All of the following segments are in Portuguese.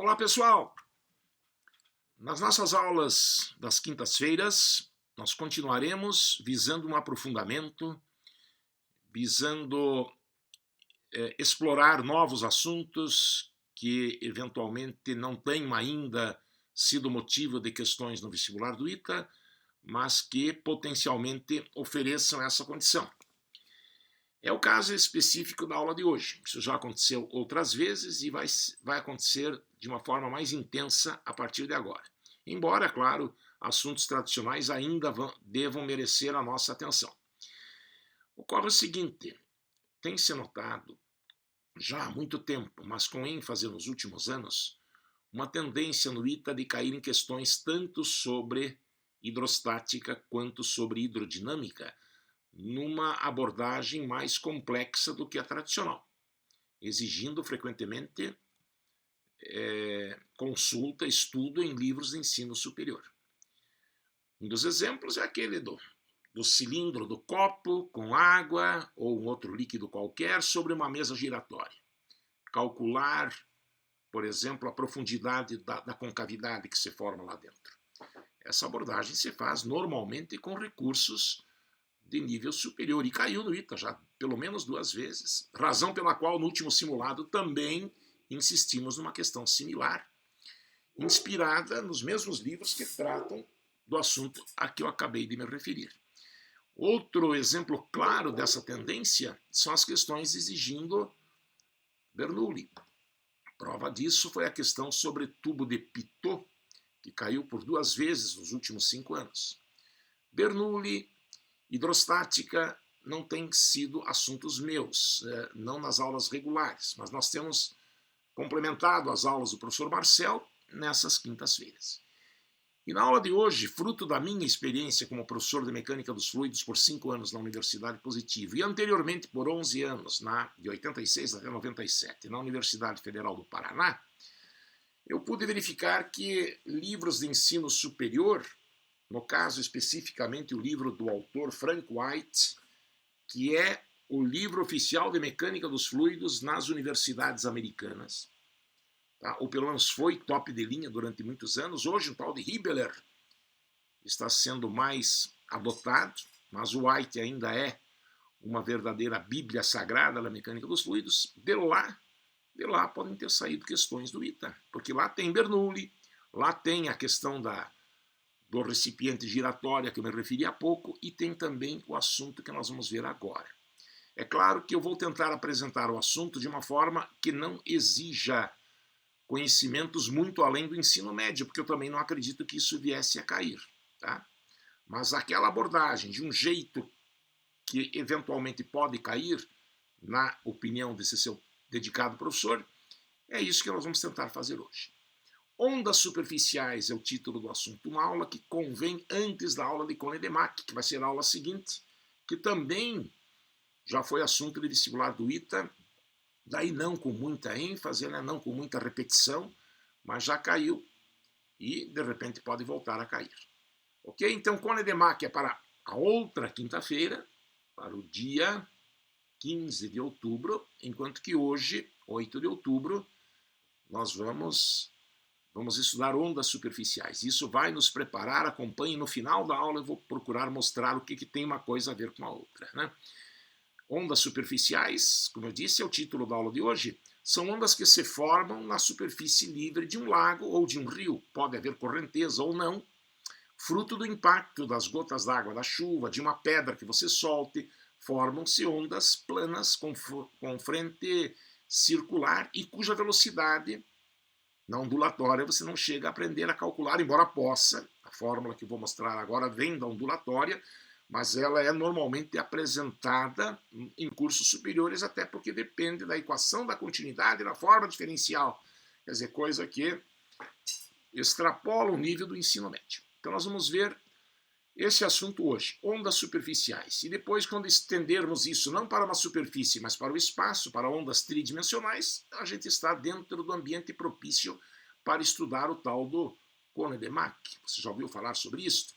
Olá, pessoal! Nas nossas aulas das quintas-feiras, nós continuaremos visando um aprofundamento, visando explorar novos assuntos que eventualmente não tenham ainda sido motivo de questões no vestibular do ITA, mas que potencialmente ofereçam essa condição. É o caso específico da aula de hoje. Isso já aconteceu outras vezes e vai acontecer de uma forma mais intensa a partir de agora. Embora, claro, assuntos tradicionais ainda devam merecer a nossa atenção. Ocorre o seguinte, tem-se notado já há muito tempo, mas com ênfase nos últimos anos, uma tendência no ITA de cair em questões tanto sobre hidrostática quanto sobre hidrodinâmica, numa abordagem mais complexa do que a tradicional, exigindo frequentemente consulta, estudo em livros de ensino superior. Um dos exemplos é aquele do cilindro do copo com água ou um outro líquido qualquer sobre uma mesa giratória. Calcular, por exemplo, a profundidade da concavidade que se forma lá dentro. Essa abordagem se faz normalmente com recursos de nível superior, e caiu no ITA já pelo menos 2 vezes, razão pela qual no último simulado também insistimos numa questão similar, inspirada nos mesmos livros que tratam do assunto a que eu acabei de me referir. Outro exemplo claro dessa tendência são as questões exigindo Bernoulli. Prova disso foi a questão sobre tubo de Pitot, que caiu por 2 vezes nos últimos 5 anos. Bernoulli, hidrostática não tem sido assuntos meus, não nas aulas regulares, mas nós temos complementado as aulas do professor Marcel nessas quintas-feiras. E na aula de hoje, fruto da minha experiência como professor de mecânica dos fluidos por 5 anos na Universidade Positivo e anteriormente por 11 anos, de 86 até 97, na Universidade Federal do Paraná, eu pude verificar que livros de ensino superior, no caso especificamente o livro do autor Frank White, que é o livro oficial de mecânica dos fluidos nas universidades americanas, tá? Ou pelo menos foi top de linha durante muitos anos. Hoje o tal de Hibbeler está sendo mais adotado, mas o White ainda é uma verdadeira bíblia sagrada da mecânica dos fluidos. De lá podem ter saído questões do ITA, porque lá tem Bernoulli, lá tem a questão do recipiente giratório, que eu me referi há pouco, e tem também o assunto que nós vamos ver agora. É claro que eu vou tentar apresentar o assunto de uma forma que não exija conhecimentos muito além do ensino médio, porque eu também não acredito que isso viesse a cair, tá? Mas aquela abordagem de um jeito que eventualmente pode cair, na opinião desse seu dedicado professor, é isso que nós vamos tentar fazer hoje. Ondas superficiais é o título do assunto, uma aula que convém antes da aula de Kohn-Demark, que vai ser a aula seguinte, que também já foi assunto de vestibular do ITA, daí não com muita ênfase, né, não com muita repetição, mas já caiu e de repente pode voltar a cair. Ok? Então Kohn-Demark é para a outra quinta-feira, para o dia 15 de outubro, enquanto que hoje, 8 de outubro, nós vamos estudar ondas superficiais. Isso vai nos preparar, acompanhe no final da aula, eu vou procurar mostrar o que tem uma coisa a ver com a outra, né? Ondas superficiais, como eu disse, é o título da aula de hoje, são ondas que se formam na superfície livre de um lago ou de um rio, pode haver correnteza ou não, fruto do impacto das gotas d'água da chuva, de uma pedra que você solte, formam-se ondas planas com frente circular e cuja velocidade na ondulatória você não chega a aprender a calcular, embora possa. A fórmula que eu vou mostrar agora vem da ondulatória, mas ela é normalmente apresentada em cursos superiores, até porque depende da equação da continuidade na forma diferencial. Quer dizer, coisa que extrapola o nível do ensino médio. Então nós vamos ver esse assunto hoje, ondas superficiais. E depois, quando estendermos isso não para uma superfície, mas para o espaço, para ondas tridimensionais, a gente está dentro do ambiente propício para estudar o tal do Kohn-Demark. Você já ouviu falar sobre isso?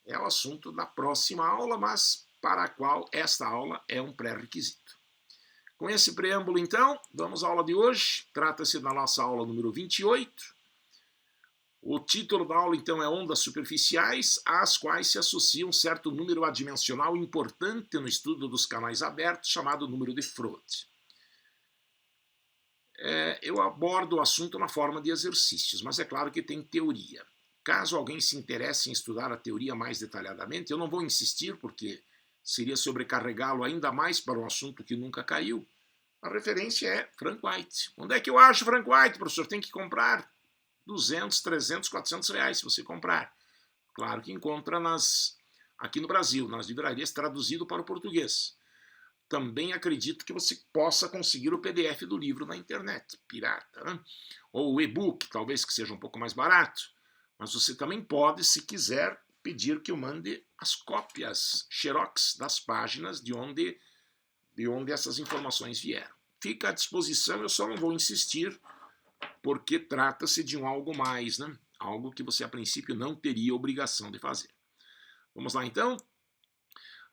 É o assunto da próxima aula, mas para a qual esta aula é um pré-requisito. Com esse preâmbulo, então, vamos à aula de hoje. Trata-se da nossa aula número 28. O título da aula, então, é Ondas Superficiais, às quais se associa um certo número adimensional importante no estudo dos canais abertos, chamado número de Frode. Eu abordo o assunto na forma de exercícios, mas é claro que tem teoria. Caso alguém se interesse em estudar a teoria mais detalhadamente, eu não vou insistir, porque seria sobrecarregá-lo ainda mais para um assunto que nunca caiu. A referência é Frank White. Onde é que eu acho Frank White, professor? Tem que comprar 200, 300, 400 reais se você comprar. Claro que encontra aqui no Brasil, nas livrarias, traduzido para o português. Também acredito que você possa conseguir o PDF do livro na internet, pirata, né? Ou o e-book, talvez que seja um pouco mais barato. Mas você também pode, se quiser, pedir que eu mande as cópias xerox das páginas de onde essas informações vieram. Fica à disposição, eu só não vou insistir, porque trata-se de um algo mais, né? Algo que você, a princípio, não teria obrigação de fazer. Vamos lá, então.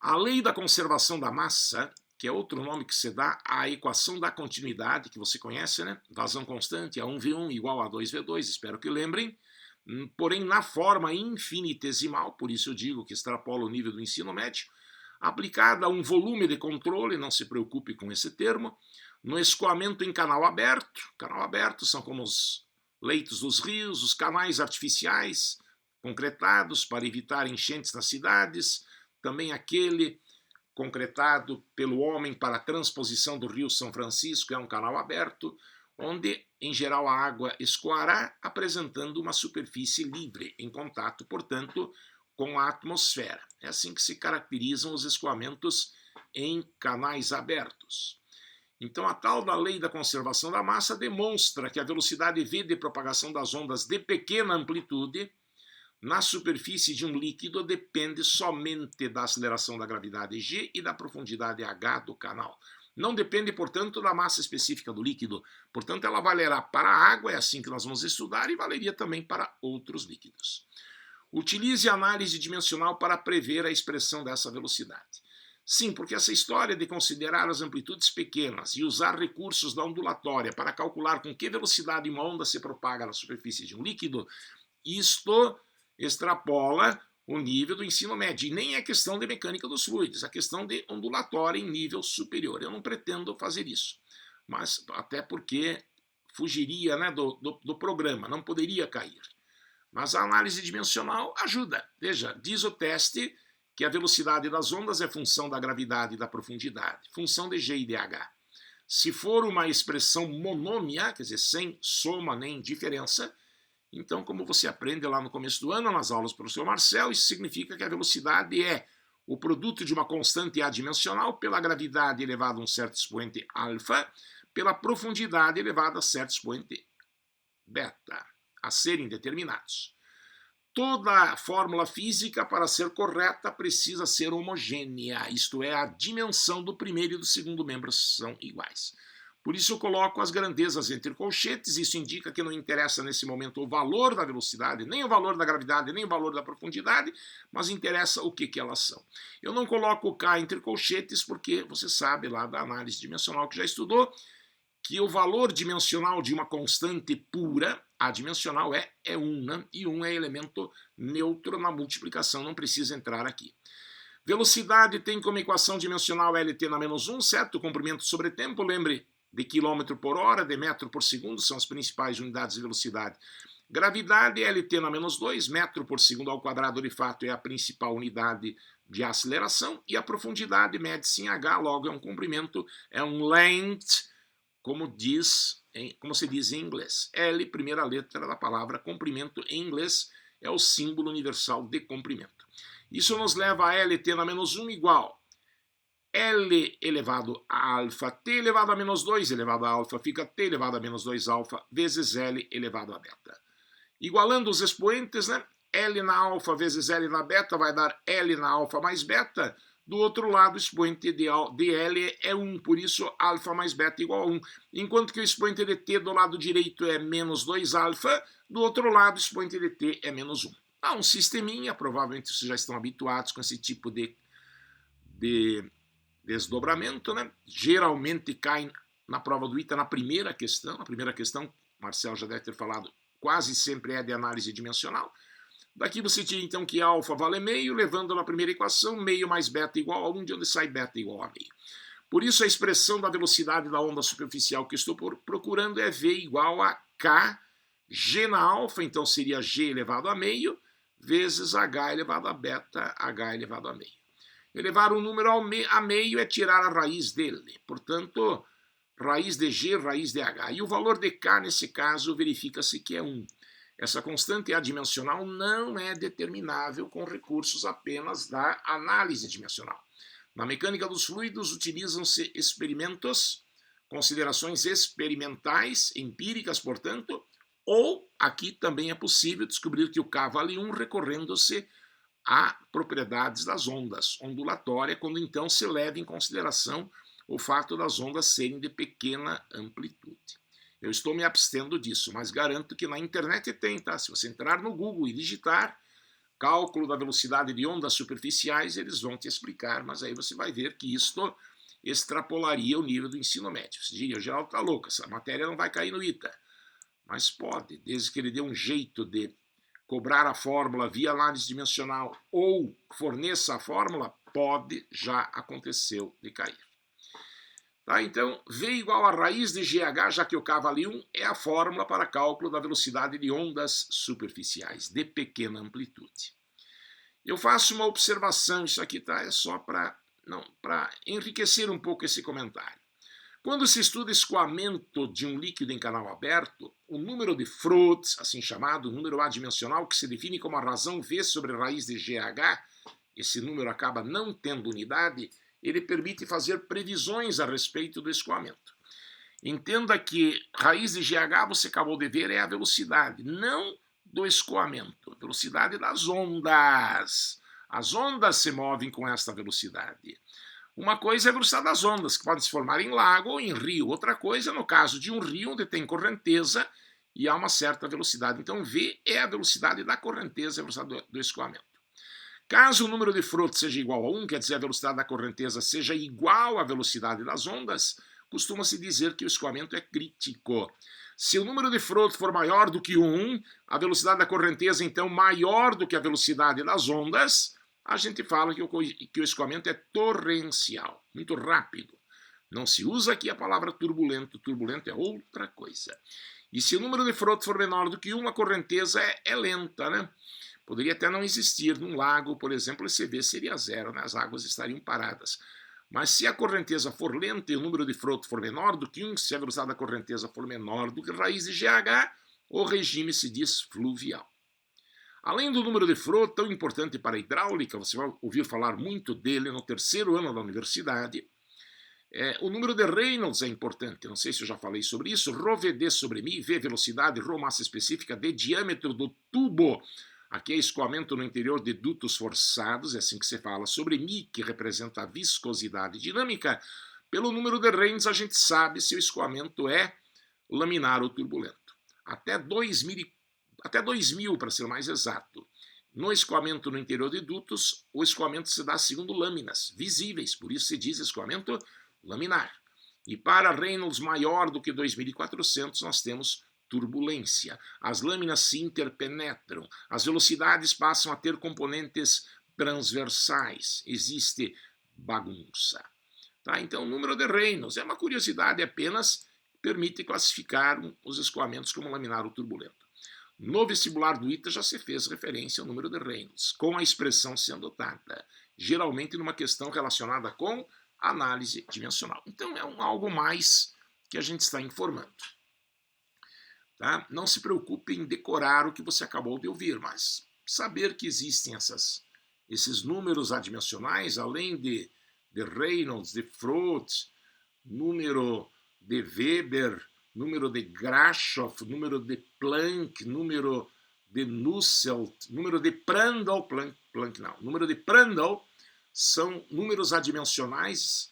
A lei da conservação da massa, que é outro nome que se dá à equação da continuidade, que você conhece, né? Vazão constante, A1V1 igual a 2V2, espero que lembrem. Porém, na forma infinitesimal, por isso eu digo que extrapola o nível do ensino médio, aplicada a um volume de controle, não se preocupe com esse termo, no escoamento em canal aberto são como os leitos dos rios, os canais artificiais concretados para evitar enchentes nas cidades, também aquele concretado pelo homem para a transposição do rio São Francisco, é um canal aberto, onde, em geral, a água escoará, apresentando uma superfície livre, em contato, portanto, com a atmosfera. É assim que se caracterizam os escoamentos em canais abertos. Então, a tal da lei da conservação da massa demonstra que a velocidade v de propagação das ondas de pequena amplitude na superfície de um líquido depende somente da aceleração da gravidade g e da profundidade h do canal. Não depende, portanto, da massa específica do líquido. Portanto, ela valerá para a água, é assim que nós vamos estudar, e valeria também para outros líquidos. Utilize a análise dimensional para prever a expressão dessa velocidade. Sim, porque essa história de considerar as amplitudes pequenas e usar recursos da ondulatória para calcular com que velocidade uma onda se propaga na superfície de um líquido, isto extrapola o nível do ensino médio. E nem é questão de mecânica dos fluidos, é questão de ondulatória em nível superior. Eu não pretendo fazer isso, mas até porque fugiria, né, do programa, não poderia cair. Mas a análise dimensional ajuda. Veja, diz o teste que a velocidade das ondas é função da gravidade e da profundidade, função de g e de h. Se for uma expressão monômia, quer dizer, sem soma nem diferença, então, como você aprende lá no começo do ano, nas aulas do professor Marcel, isso significa que a velocidade é o produto de uma constante adimensional pela gravidade elevada a um certo expoente alfa, pela profundidade elevada a certo expoente beta, a serem determinados. Toda fórmula física, para ser correta, precisa ser homogênea, isto é, a dimensão do primeiro e do segundo membro são iguais. Por isso eu coloco as grandezas entre colchetes, isso indica que não interessa nesse momento o valor da velocidade, nem o valor da gravidade, nem o valor da profundidade, mas interessa o que elas são. Eu não coloco o K entre colchetes porque você sabe lá da análise dimensional que já estudou, que o valor dimensional de uma constante pura, a dimensional é 1, né? E 1 é elemento neutro na multiplicação, não precisa entrar aqui. Velocidade tem como equação dimensional LT na menos 1, certo? Comprimento sobre tempo, lembre, de quilômetro por hora, de metro por segundo, são as principais unidades de velocidade. Gravidade, LT na menos 2, metro por segundo ao quadrado, de fato, é a principal unidade de aceleração, e a profundidade mede-se em H, logo é um comprimento, é um length, como se diz em inglês. L, primeira letra da palavra comprimento em inglês, é o símbolo universal de comprimento. Isso nos leva a LT na menos 1 igual L elevado a alfa, T elevado a menos 2 elevado a alfa, fica T elevado a menos 2 alfa, vezes L elevado a beta. Igualando os expoentes, né? L na alfa vezes L na beta vai dar L na alfa mais beta. Do outro lado, o expoente de L é 1, por isso alfa mais beta igual a 1. Enquanto que o expoente de T do lado direito é menos 2 alfa, do outro lado o expoente de T é menos 1. Há um sisteminha, provavelmente vocês já estão habituados com esse tipo de desdobramento, né? Geralmente cai na prova do ITA na primeira questão. A primeira questão, Marcelo já deve ter falado, quase sempre é de análise dimensional. Daqui você tira então que alfa vale meio, levando na primeira equação, meio mais beta igual a 1, de onde sai beta igual a meio. Por isso a expressão da velocidade da onda superficial que eu estou procurando é V igual a K, G na alfa, então seria G elevado a meio, vezes H elevado a beta, H elevado a meio. Elevar um número a meio é tirar a raiz dele, portanto, raiz de G, raiz de H. E o valor de K, nesse caso, verifica-se que é 1. Essa constante adimensional não é determinável com recursos apenas da análise dimensional. Na mecânica dos fluidos, utilizam-se experimentos, considerações experimentais, empíricas, portanto, ou aqui também é possível descobrir que o K vale 1 recorrendo-se a propriedades das ondas ondulatórias, quando então se leva em consideração o fato das ondas serem de pequena amplitude. Eu estou me abstendo disso, mas garanto que na internet tem, tá? Se você entrar no Google e digitar cálculo da velocidade de ondas superficiais, eles vão te explicar, mas aí você vai ver que isto extrapolaria o nível do ensino médio. Você diria, o Geraldo está louco, essa matéria não vai cair no ITA. Mas pode, desde que ele dê um jeito de cobrar a fórmula via análise dimensional ou forneça a fórmula, pode, já aconteceu de cair. Tá, então, V igual a raiz de GH, já que o K vale 1, é a fórmula para cálculo da velocidade de ondas superficiais, de pequena amplitude. Eu faço uma observação, isso aqui tá, é só para enriquecer um pouco esse comentário. Quando se estuda escoamento de um líquido em canal aberto, o número de Froude, assim chamado, número adimensional, que se define como a razão V sobre a raiz de GH, esse número acaba não tendo unidade, ele permite fazer previsões a respeito do escoamento. Entenda que raiz de GH, você acabou de ver, é a velocidade, não do escoamento, a velocidade das ondas. As ondas se movem com esta velocidade. Uma coisa é a velocidade das ondas, que podem se formar em lago ou em rio. Outra coisa, no caso de um rio onde tem correnteza e há uma certa velocidade. Então, V é a velocidade da correnteza, a velocidade do escoamento. Caso o número de Froude seja igual a 1, quer dizer, a velocidade da correnteza seja igual à velocidade das ondas, costuma-se dizer que o escoamento é crítico. Se o número de Froude for maior do que 1, a velocidade da correnteza, então, maior do que a velocidade das ondas, a gente fala que o escoamento é torrencial, muito rápido. Não se usa aqui a palavra turbulento, turbulento é outra coisa. E se o número de Froude for menor do que 1, a correnteza é lenta, né? Poderia até não existir num lago, por exemplo, esse V seria 0, né? As águas estariam paradas. Mas se a correnteza for lenta e o número de Froude for menor do que 1, se a velocidade da correnteza for menor do que raiz de GH, o regime se diz fluvial. Além do número de Froude, tão importante para a hidráulica, você vai ouvir falar muito dele no terceiro ano da universidade, o número de Reynolds é importante, não sei se eu já falei sobre isso, ρVd sobre μ, V velocidade, ρ massa específica, D diâmetro do tubo, aqui é escoamento no interior de dutos forçados, é assim que se fala, sobre μ, que representa a viscosidade dinâmica. Pelo número de Reynolds a gente sabe se o escoamento é laminar ou turbulento. Até 2000, para ser mais exato. No escoamento no interior de dutos, o escoamento se dá segundo lâminas visíveis, por isso se diz escoamento laminar. E para Reynolds maior do que 2400, nós temos turbulência. As lâminas se interpenetram, as velocidades passam a ter componentes transversais, existe bagunça. Tá? Então, o número de Reynolds é uma curiosidade apenas, permite classificar os escoamentos como laminar ou turbulento. No vestibular do ITA já se fez referência ao número de Reynolds, com a expressão sendo dada, geralmente numa questão relacionada com análise dimensional. Então é algo mais que a gente está informando. Tá? Não se preocupe em decorar o que você acabou de ouvir, mas saber que existem esses números adimensionais, além de Reynolds, de Froude, número de Weber, número de Grashof, número de Planck, número de Nusselt, número de Prandtl, Planck não, número de Prandtl, são números adimensionais,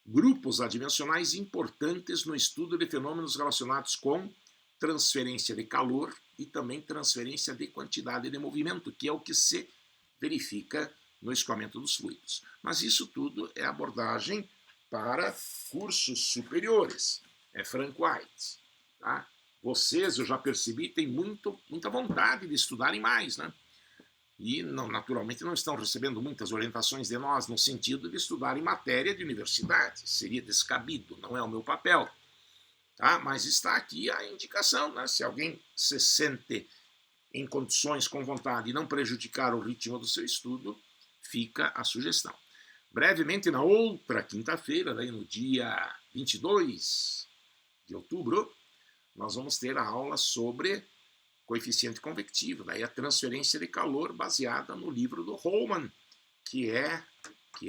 grupos adimensionais importantes no estudo de fenômenos relacionados com transferência de calor e também transferência de quantidade de movimento, que é o que se verifica no escoamento dos fluidos. Mas isso tudo é abordagem para cursos superiores. É Frank White. Tá? Vocês, eu já percebi, têm muita vontade de estudarem mais, né? E, naturalmente, não estão recebendo muitas orientações de nós no sentido de estudar em matéria de universidade. Seria descabido, não é o meu papel. Tá? Mas está aqui a indicação, né? Se alguém se sente em condições, com vontade, de não prejudicar o ritmo do seu estudo, fica a sugestão. Brevemente, na outra quinta-feira, no dia 22 de outubro, nós vamos ter a aula sobre coeficiente convectivo, daí a transferência de calor baseada no livro do Holman, que é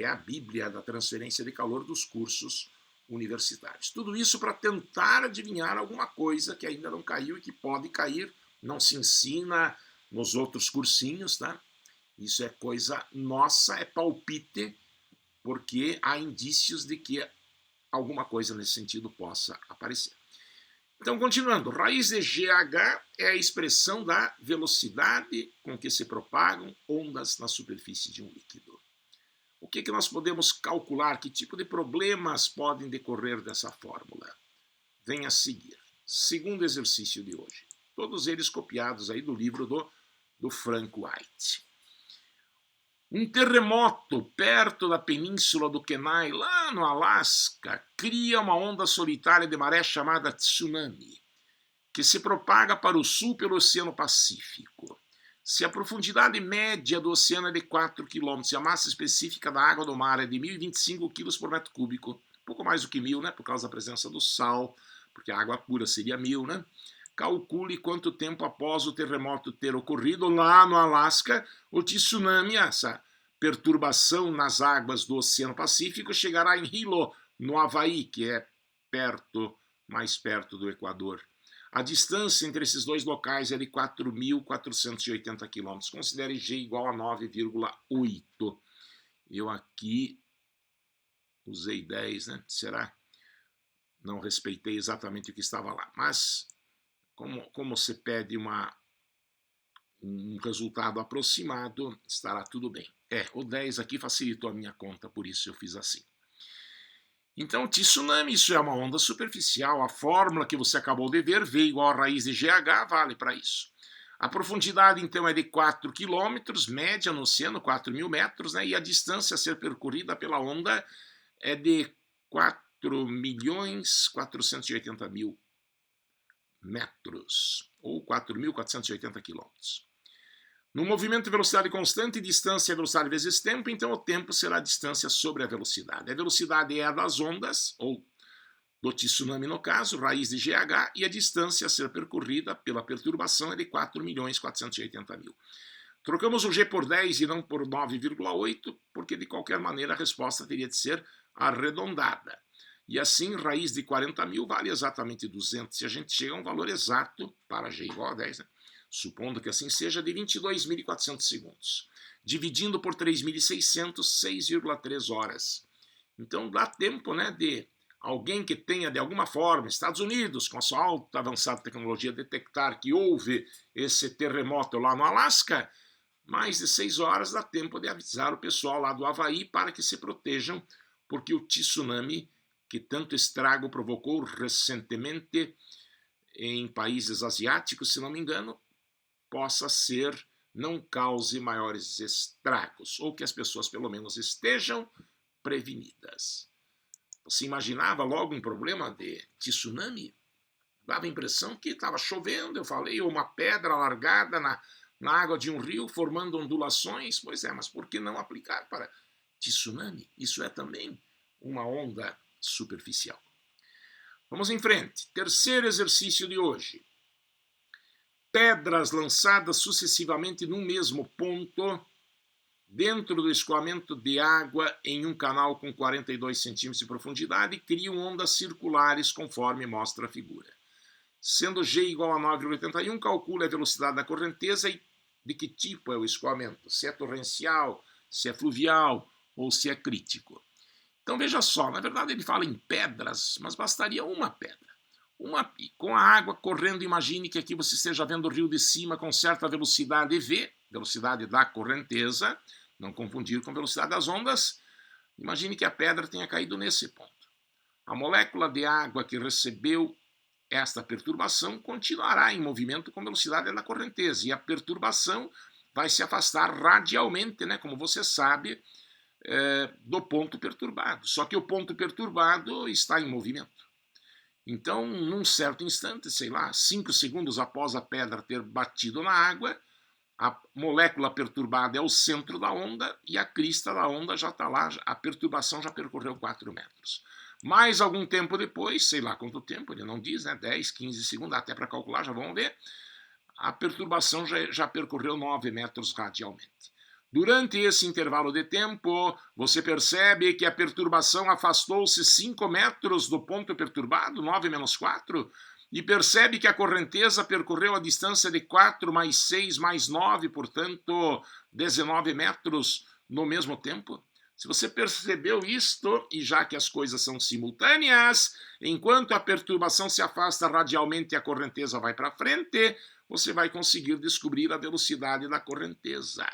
a Bíblia da transferência de calor dos cursos universitários. Tudo isso para tentar adivinhar alguma coisa que ainda não caiu e que pode cair, não se ensina nos outros cursinhos, tá? Isso é coisa nossa, é palpite, porque há indícios de que alguma coisa nesse sentido possa aparecer. Então, continuando, raiz de GH é a expressão da velocidade com que se propagam ondas na superfície de um líquido. O que nós podemos calcular? Que tipo de problemas podem decorrer dessa fórmula? Vem a seguir. Segundo exercício de hoje. Todos eles copiados aí do livro do Frank White. Um terremoto perto da península do Kenai, lá no Alasca, cria uma onda solitária de maré chamada tsunami, que se propaga para o sul pelo Oceano Pacífico. Se a profundidade média do oceano é de 4 km e a massa específica da água do mar é de 1.025 kg por metro cúbico, pouco mais do que 1.000, né, por causa da presença do sal, porque a água pura seria 1.000, né? Calcule quanto tempo após o terremoto ter ocorrido lá no Alasca, o tsunami, essa perturbação nas águas do Oceano Pacífico, chegará em Hilo, no Havaí, que é mais perto do Equador. A distância entre esses dois locais é de 4.480 km. Considere G igual a 9,8. Eu aqui usei 10, né? Será? Não respeitei exatamente o que estava lá, mas como você pede um resultado aproximado, estará tudo bem. O 10 aqui facilitou a minha conta, por isso eu fiz assim. Então, tsunami, isso é uma onda superficial. A fórmula que você acabou de ver, V igual a raiz de GH, vale para isso. A profundidade, então, é de 4 km, média no oceano, 4.000 metros, né? E a distância a ser percorrida pela onda é de 4.480.000 metros, ou 4.480 quilômetros. No movimento de velocidade constante, distância é velocidade vezes tempo, então o tempo será a distância sobre a velocidade. A velocidade é a das ondas, ou do tsunami no caso, raiz de GH, e a distância a ser percorrida pela perturbação é de 4.480.000. Trocamos o G por 10 e não por 9,8, porque de qualquer maneira a resposta teria de ser arredondada. E assim, raiz de 40.000 vale exatamente 200. Se a gente chega a um valor exato, para G igual a 10, né? Supondo que assim seja, de 22.400 segundos. Dividindo por 3.600, 6,3 horas. Então dá tempo, né, de alguém que tenha, de alguma forma, Estados Unidos, com a sua alta avançada tecnologia, detectar que houve esse terremoto lá no Alasca, mais de 6 horas dá tempo de avisar o pessoal lá do Havaí para que se protejam, porque o tsunami, que tanto estrago provocou recentemente em países asiáticos, se não me engano, não cause maiores estragos, ou que as pessoas pelo menos estejam prevenidas. Você imaginava logo um problema de tsunami? Dava a impressão que estava chovendo, eu falei, ou uma pedra largada na água de um rio, formando ondulações. Pois é, mas por que não aplicar para tsunami? Isso é também uma onda superficial. Vamos em frente. Terceiro exercício de hoje. Pedras lançadas sucessivamente no mesmo ponto, dentro do escoamento de água em um canal com 42 centímetros de profundidade, criam ondas circulares conforme mostra a figura. Sendo G igual a 9,81, calcule a velocidade da correnteza e de que tipo é o escoamento, se é torrencial, se é fluvial ou se é crítico. Então veja só, na verdade ele fala em pedras, mas bastaria uma pedra. Com a água correndo, imagine que aqui você esteja vendo o rio de cima com certa velocidade V, velocidade da correnteza, não confundir com velocidade das ondas. Imagine que a pedra tenha caído nesse ponto. A molécula de água que recebeu esta perturbação continuará em movimento com velocidade da correnteza, e a perturbação vai se afastar radialmente, né, como você sabe, do ponto perturbado. Só que o ponto perturbado está em movimento. Então, num certo instante, sei lá, 5 segundos após a pedra ter batido na água, a molécula perturbada é o centro da onda e a crista da onda já está lá, a perturbação já percorreu 4 metros. Mais algum tempo depois, sei lá quanto tempo, ele não diz, né, 10, 15 segundos, até para calcular, já vamos ver, a perturbação já percorreu 9 metros radialmente. Durante esse intervalo de tempo, você percebe que a perturbação afastou-se 5 metros do ponto perturbado, 9 menos 4, e percebe que a correnteza percorreu a distância de 4 mais 6 mais 9, portanto, 19 metros no mesmo tempo. Se você percebeu isto, e já que as coisas são simultâneas, enquanto a perturbação se afasta radialmente e a correnteza vai para frente, você vai conseguir descobrir a velocidade da correnteza.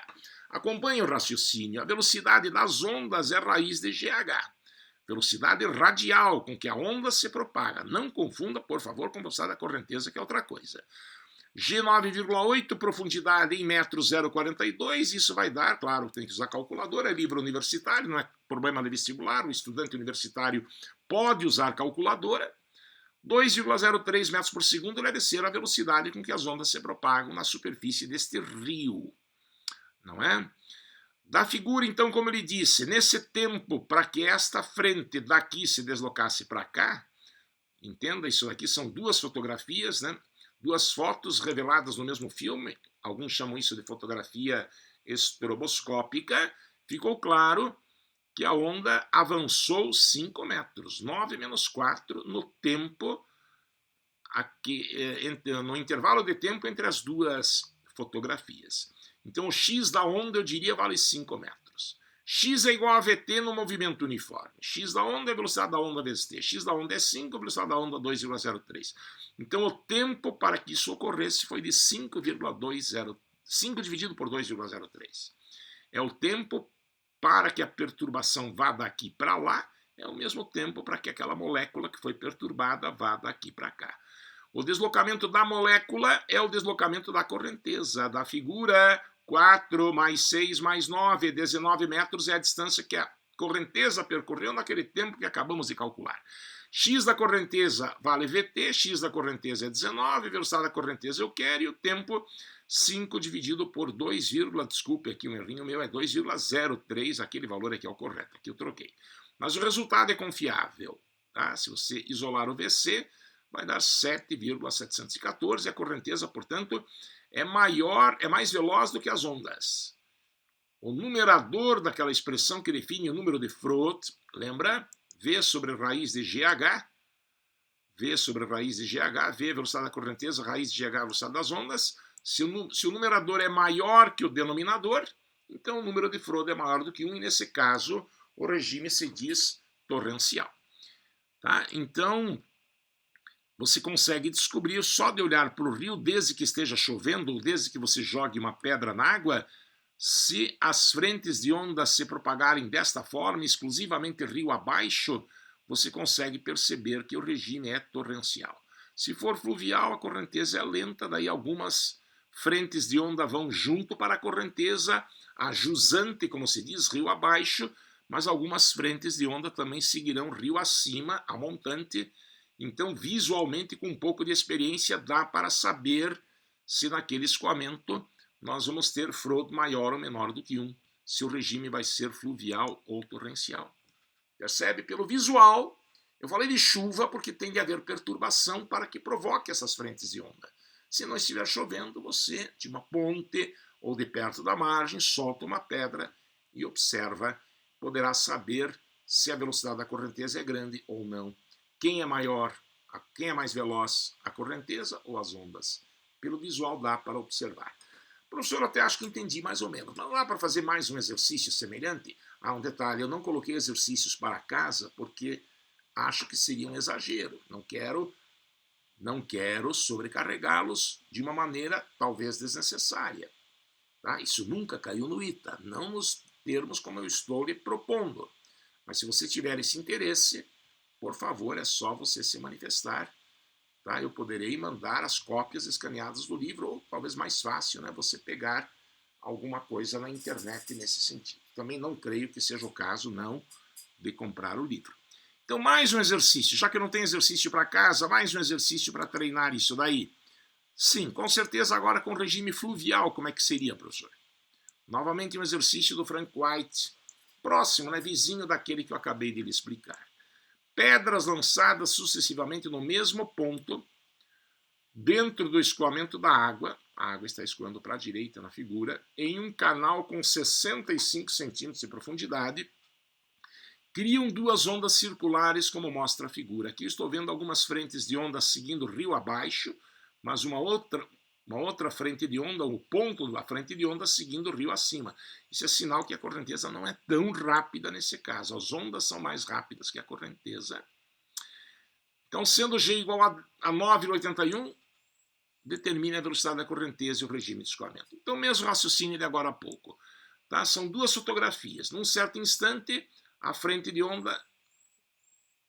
Acompanhe o raciocínio. A velocidade das ondas é raiz de GH. Velocidade radial com que a onda se propaga. Não confunda, por favor, com a velocidade da correnteza, que é outra coisa. G9,8, profundidade em metros 0,42, isso vai dar, claro, tem que usar calculadora, é livro universitário, não é problema de vestibular, o estudante universitário pode usar calculadora. 2,03 metros por segundo deve ser a velocidade com que as ondas se propagam na superfície deste rio, não é? Da figura, então, como ele disse, nesse tempo, para que esta frente daqui se deslocasse para cá, entenda, isso aqui são duas fotografias, né? Duas fotos reveladas no mesmo filme, alguns chamam isso de fotografia estroboscópica, ficou claro que a onda avançou 5 metros, 9 menos 4, no tempo, aqui, no intervalo de tempo entre as duas fotografias. Então o x da onda, eu diria, vale 5 metros. X é igual a VT no movimento uniforme. X da onda é a velocidade da onda vezes t. X da onda é 5, a velocidade da onda é 2,03. Então o tempo para que isso ocorresse foi de 5,20. 5 dividido por 2,03. É o tempo para que a perturbação vá daqui para lá, é o mesmo tempo para que aquela molécula que foi perturbada vá daqui para cá. O deslocamento da molécula é o deslocamento da correnteza, da figura 4 mais 6 mais 9, 19 metros é a distância que a correnteza percorreu naquele tempo que acabamos de calcular. X da correnteza vale VT, X da correnteza é 19, velocidade da correnteza eu quero, e o tempo 5 dividido por 2, desculpe aqui um errinho meu, é 2,03, aquele valor aqui é o correto, aqui eu troquei. Mas o resultado é confiável, tá? Se você isolar o VC, vai dar 7,714, e a correnteza, portanto, é maior, é mais veloz do que as ondas. O numerador daquela expressão que define o número de Freud, lembra? V sobre raiz de GH, V sobre raiz de GH, V é velocidade da correnteza, raiz de GH é a velocidade das ondas. Se o numerador é maior que o denominador, então o número de Freud é maior do que 1, e nesse caso o regime se diz torrencial. Tá? Então, você consegue descobrir só de olhar para o rio, desde que esteja chovendo ou desde que você jogue uma pedra na água, se as frentes de onda se propagarem desta forma, exclusivamente rio abaixo, você consegue perceber que o regime é torrencial. Se for fluvial, a correnteza é lenta, daí algumas frentes de onda vão junto para a correnteza, a jusante, como se diz, rio abaixo, mas algumas frentes de onda também seguirão rio acima, a montante. Então, visualmente, com um pouco de experiência, dá para saber se naquele escoamento nós vamos ter Freud maior ou menor do que 1, se o regime vai ser fluvial ou torrencial. Percebe? Pelo visual, eu falei de chuva porque tem de haver perturbação para que provoque essas frentes de onda. Se não estiver chovendo, você, de uma ponte ou de perto da margem, solta uma pedra e observa, poderá saber se a velocidade da correnteza é grande ou não. Quem é maior, quem é mais veloz, a correnteza ou as ondas? Pelo visual dá para observar. Professor, até acho que entendi mais ou menos. Mas dá para fazer mais um exercício semelhante? Um detalhe, eu não coloquei exercícios para casa porque acho que seria um exagero. Não quero sobrecarregá-los de uma maneira talvez desnecessária. Tá? Isso nunca caiu no ITA, não nos termos como eu estou lhe propondo. Mas se você tiver esse interesse, por favor, é só você se manifestar. Tá? Eu poderei mandar as cópias escaneadas do livro, ou talvez mais fácil, né, você pegar alguma coisa na internet nesse sentido. Também não creio que seja o caso, não, de comprar o livro. Então, mais um exercício. Já que não tem exercício para casa, mais um exercício para treinar isso daí. Sim, com certeza agora com regime fluvial, como é que seria, professor? Novamente um exercício do Frank White, próximo, né, vizinho daquele que eu acabei de lhe explicar. Pedras lançadas sucessivamente no mesmo ponto, dentro do escoamento da água, a água está escoando para a direita na figura, em um canal com 65 centímetros de profundidade, criam duas ondas circulares, como mostra a figura. Aqui eu estou vendo algumas frentes de onda seguindo rio abaixo, mas uma outra frente de onda, o ponto da frente de onda seguindo o rio acima. Isso é sinal que a correnteza não é tão rápida nesse caso. As ondas são mais rápidas que a correnteza. Então, sendo G igual a 9,81, determine a velocidade da correnteza e o regime de escoamento. Então, mesmo raciocínio de agora a pouco. Tá? São duas fotografias. Num certo instante, a frente de onda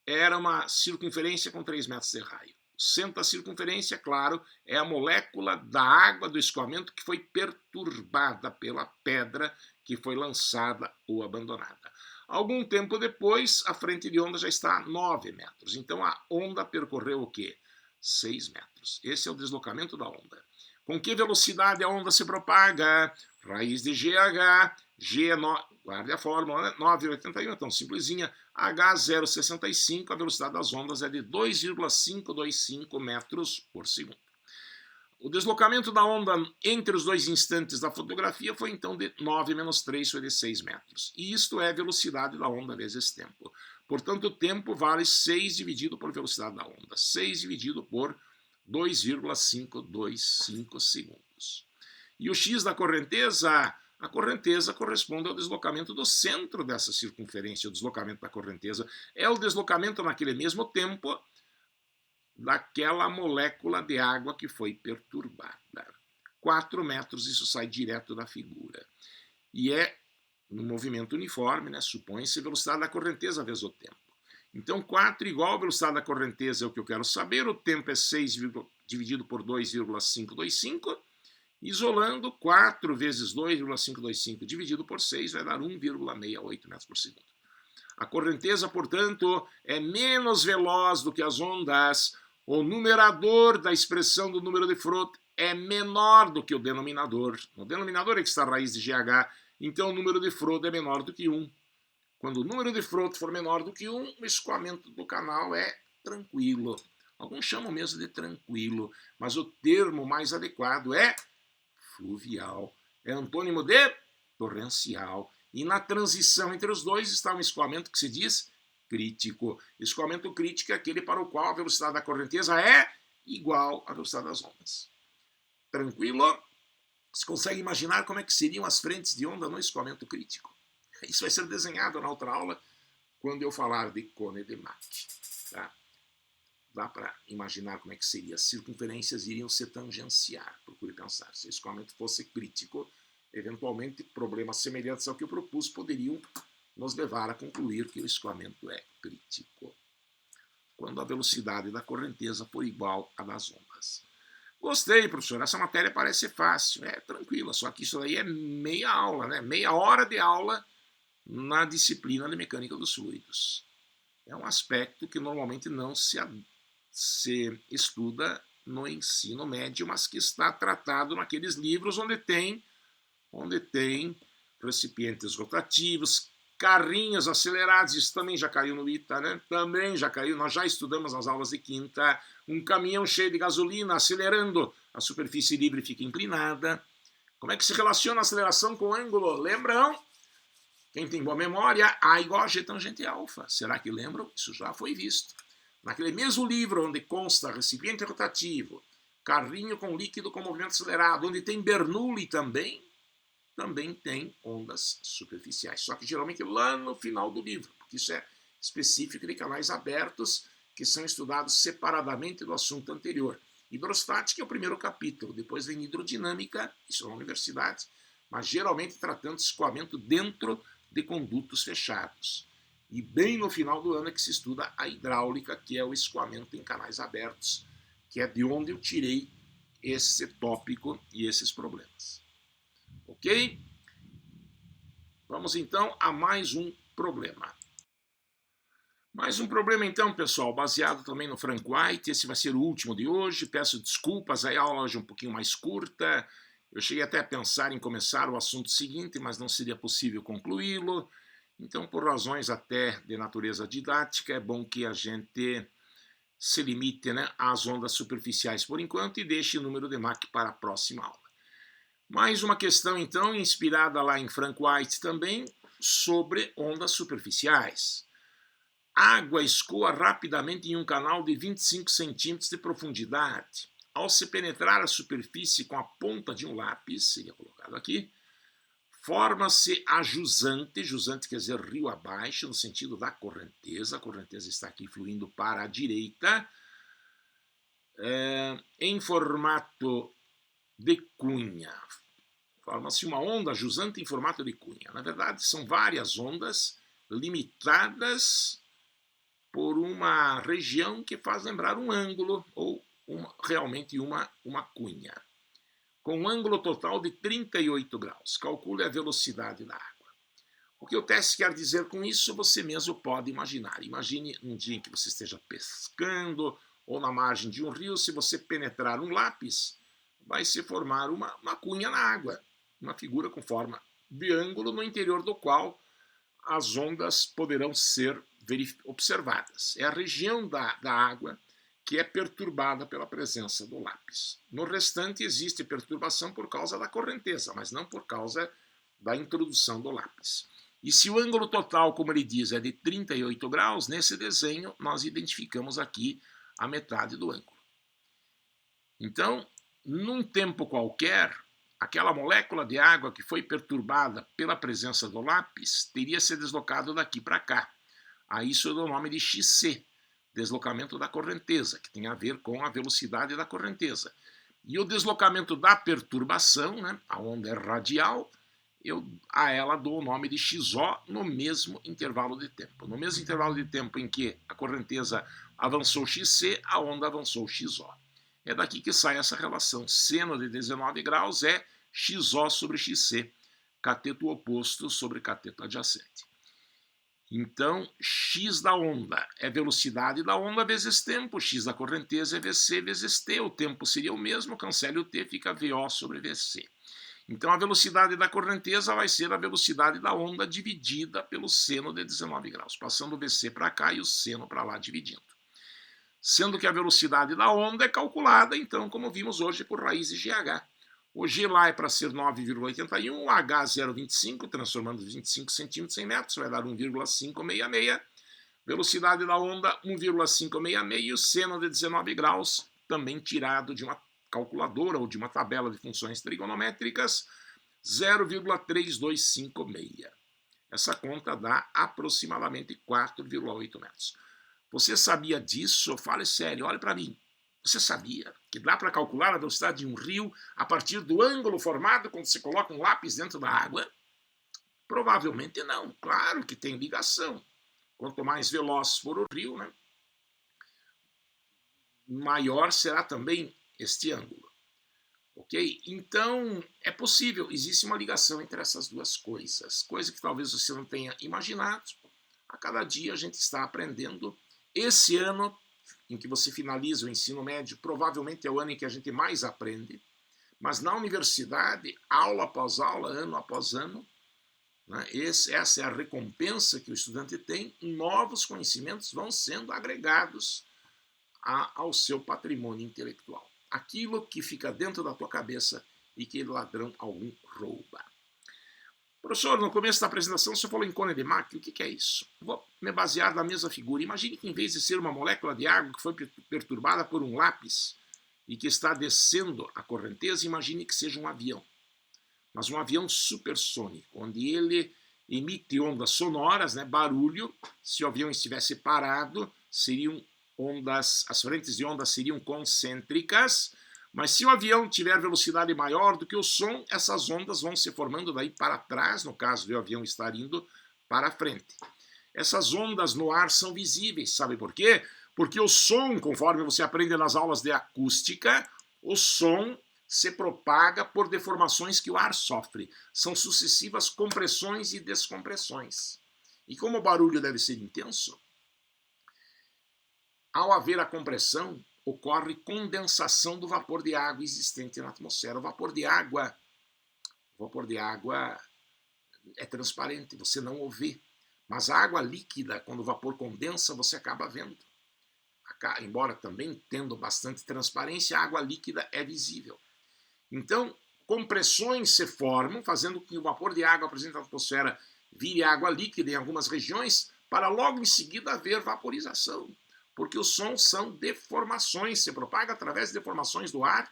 era uma circunferência com 3 metros de raio. O centro da circunferência, claro, é a molécula da água do escoamento que foi perturbada pela pedra que foi lançada ou abandonada. Algum tempo depois, a frente de onda já está a 9 metros. Então, a onda percorreu o quê? 6 metros. Esse é o deslocamento da onda. Com que velocidade a onda se propaga? Raiz de GH, G é guarde a fórmula, né? 9,81, então simplesinha, H 0,65, a velocidade das ondas é de 2,525 metros por segundo. O deslocamento da onda entre os dois instantes da fotografia foi então de 9 menos 3, foi de 6 metros. E isto é a velocidade da onda vezes tempo. Portanto, o tempo vale 6 dividido por velocidade da onda. 6 dividido por 2,525 segundos. E o x da correnteza, a correnteza corresponde ao deslocamento do centro dessa circunferência. O deslocamento da correnteza é o deslocamento naquele mesmo tempo daquela molécula de água que foi perturbada. 4 metros, isso sai direto da figura. E é no movimento uniforme, né? Supõe-se velocidade da correnteza vezes o tempo. Então, 4 igual a velocidade da correnteza é o que eu quero saber. O tempo é 6 dividido por 2,525. Isolando, 4 vezes 2,525 dividido por 6 vai dar 1,68 metros por segundo. A correnteza, portanto, é menos veloz do que as ondas. O numerador da expressão do número de Froude é menor do que o denominador. No denominador é que está a raiz de GH, então o número de Froude é menor do que 1. Quando o número de Froude for menor do que 1, o escoamento do canal é tranquilo. Alguns chamam mesmo de tranquilo, mas o termo mais adequado é fluvial. É antônimo de torrencial. E na transição entre os dois está um escoamento que se diz crítico. Escoamento crítico é aquele para o qual a velocidade da correnteza é igual à velocidade das ondas. Tranquilo? Você consegue imaginar como é que seriam as frentes de onda no escoamento crítico? Isso vai ser desenhado na outra aula quando eu falar de cone de Mach. Tá? Dá para imaginar como é que seria. As circunferências iriam se tangenciar. Procure pensar. Se o escoamento fosse crítico, eventualmente problemas semelhantes ao que eu propus poderiam nos levar a concluir que o escoamento é crítico, quando a velocidade da correnteza for igual à das ondas. Gostei, professor. Essa matéria parece fácil. É tranquila, só que isso aí é meia aula, né? Meia hora de aula na disciplina de mecânica dos fluidos. É um aspecto que normalmente não se estuda no ensino médio, mas que está tratado naqueles livros onde tem recipientes rotativos, carrinhos acelerados, isso também já caiu no ITA, né? Também já caiu, nós já estudamos nas aulas de quinta. Um caminhão cheio de gasolina acelerando, a superfície livre fica inclinada. Como é que se relaciona a aceleração com o ângulo? Lembram? Quem tem boa memória, A igual a G tangente alfa. Será que lembram? Isso já foi visto. Naquele mesmo livro onde consta recipiente rotativo, carrinho com líquido com movimento acelerado, onde tem Bernoulli também tem ondas superficiais. Só que geralmente lá no final do livro, porque isso é específico de canais abertos que são estudados separadamente do assunto anterior. Hidrostática é o primeiro capítulo, depois vem hidrodinâmica, isso na universidade, mas geralmente tratando de escoamento dentro de condutos fechados. E bem no final do ano é que se estuda a hidráulica, que é o escoamento em canais abertos, que é de onde eu tirei esse tópico e esses problemas. Ok? Vamos então a mais um problema. Mais um problema então, pessoal, baseado também no Frank White. Esse vai ser o último de hoje. Peço desculpas, a aula hoje é um pouquinho mais curta. Eu cheguei até a pensar em começar o assunto seguinte, mas não seria possível concluí-lo. Então, por razões até de natureza didática, é bom que a gente se limite, né, às ondas superficiais por enquanto e deixe o número de Mach para a próxima aula. Mais uma questão, então, inspirada lá em Frank White também, sobre ondas superficiais. Água escoa rapidamente em um canal de 25 centímetros de profundidade. Ao se penetrar a superfície com a ponta de um lápis, seria colocado aqui, forma-se a jusante, jusante quer dizer rio abaixo, no sentido da correnteza, a correnteza está aqui fluindo para a direita, em formato de cunha. Forma-se uma onda jusante em formato de cunha. Na verdade, são várias ondas limitadas por uma região que faz lembrar um ângulo ou realmente uma cunha. Com um ângulo total de 38 graus. Calcule a velocidade da água. O que o teste quer dizer com isso, você mesmo pode imaginar. Imagine um dia em que você esteja pescando ou na margem de um rio, se você penetrar um lápis, vai se formar uma cunha na água. Uma figura com forma de ângulo no interior do qual as ondas poderão ser observadas. É a região da água que é perturbada pela presença do lápis. No restante existe perturbação por causa da correnteza, mas não por causa da introdução do lápis. E se o ângulo total, como ele diz, é de 38 graus, nesse desenho nós identificamos aqui a metade do ângulo. Então, num tempo qualquer, aquela molécula de água que foi perturbada pela presença do lápis teria se deslocado daqui para cá. A isso eu dou o nome de XC, deslocamento da correnteza, que tem a ver com a velocidade da correnteza. E o deslocamento da perturbação, né, a onda é radial, a ela dou o nome de XO no mesmo intervalo de tempo. No mesmo intervalo de tempo em que a correnteza avançou XC, a onda avançou XO. É daqui que sai essa relação. Seno de 19 graus é XO sobre XC, cateto oposto sobre cateto adjacente. Então, x da onda é velocidade da onda vezes tempo, x da correnteza é Vc vezes t, o tempo seria o mesmo, cancele o t, fica Vo sobre Vc. Então, a velocidade da correnteza vai ser a velocidade da onda dividida pelo seno de 19 graus, passando o Vc para cá e o seno para lá, dividindo. Sendo que a velocidade da onda é calculada, então, como vimos hoje, por raízes de h. O G lá é para ser 9,81, o H 0,25, transformando 25 centímetros em metros, vai dar 1,566. Velocidade da onda 1,566 e o seno de 19 graus, também tirado de uma calculadora ou de uma tabela de funções trigonométricas, 0,3256. Essa conta dá aproximadamente 4,8 metros. Você sabia disso? Fale sério, olhe para mim. Você sabia que dá para calcular a velocidade de um rio a partir do ângulo formado quando você coloca um lápis dentro da água? Provavelmente não. Claro que tem ligação. Quanto mais veloz for o rio, né, maior será também este ângulo. Ok? Então, é possível, existe uma ligação entre essas duas coisas. Coisa que talvez você não tenha imaginado. A cada dia a gente está aprendendo. Esse ano em que você finaliza o ensino médio, provavelmente é o ano em que a gente mais aprende, mas na universidade, aula após aula, ano após ano, né, essa é a recompensa que o estudante tem, novos conhecimentos vão sendo agregados ao seu patrimônio intelectual. Aquilo que fica dentro da tua cabeça e que ladrão algum rouba. Professor, no começo da apresentação você falou em cone de Mach, o que é isso? Vou me basear na mesma figura. Imagine que em vez de ser uma molécula de água que foi perturbada por um lápis e que está descendo a correnteza, imagine que seja um avião. Mas um avião supersônico, onde ele emite ondas sonoras, né, barulho. Se o avião estivesse parado, seriam ondas, as frentes de ondas seriam concêntricas. Mas se o avião tiver velocidade maior do que o som, essas ondas vão se formando daí para trás, no caso do avião estar indo para frente. Essas ondas no ar são visíveis, sabe por quê? Porque o som, conforme você aprende nas aulas de acústica, o som se propaga por deformações que o ar sofre. São sucessivas compressões e descompressões. E como o barulho deve ser intenso, ao haver a compressão, ocorre condensação do vapor de água existente na atmosfera. O vapor de água é transparente, você não o vê. Mas a água líquida, quando o vapor condensa, você acaba vendo. Embora também tendo bastante transparência, a água líquida é visível. Então, compressões se formam, fazendo com que o vapor de água presente na atmosfera vire água líquida em algumas regiões, para logo em seguida haver vaporização. Porque os sons são deformações, se propaga através de deformações do ar,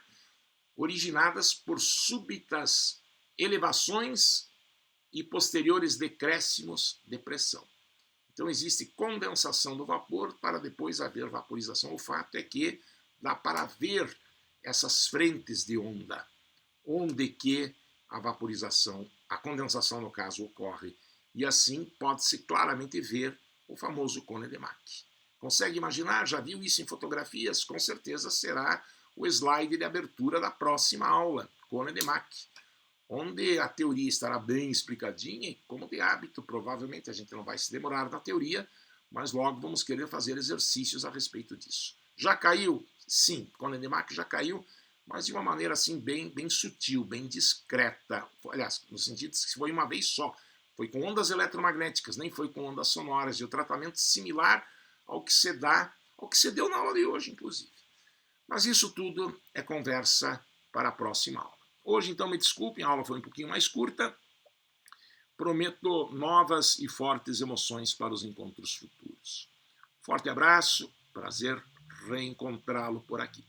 originadas por súbitas elevações e posteriores decréscimos de pressão. Então existe condensação do vapor para depois haver vaporização. O fato é que dá para ver essas frentes de onda, onde que a vaporização, a condensação no caso, ocorre. E assim pode-se claramente ver o famoso cone de Mach. Consegue imaginar? Já viu isso em fotografias? Com certeza será o slide de abertura da próxima aula, cone de Mach, onde a teoria estará bem explicadinha e, como de hábito, provavelmente a gente não vai se demorar na teoria, mas logo vamos querer fazer exercícios a respeito disso. Já caiu? Sim, cone de Mach já caiu, mas de uma maneira assim bem sutil, bem discreta. Aliás, no sentido de que foi uma vez só. Foi com ondas eletromagnéticas, nem foi com ondas sonoras, e o tratamento similar ao que se deu na aula de hoje, inclusive. Mas isso tudo é conversa para a próxima aula. Hoje, então, me desculpem, a aula foi um pouquinho mais curta. Prometo novas e fortes emoções para os encontros futuros. Forte abraço, prazer reencontrá-lo por aqui.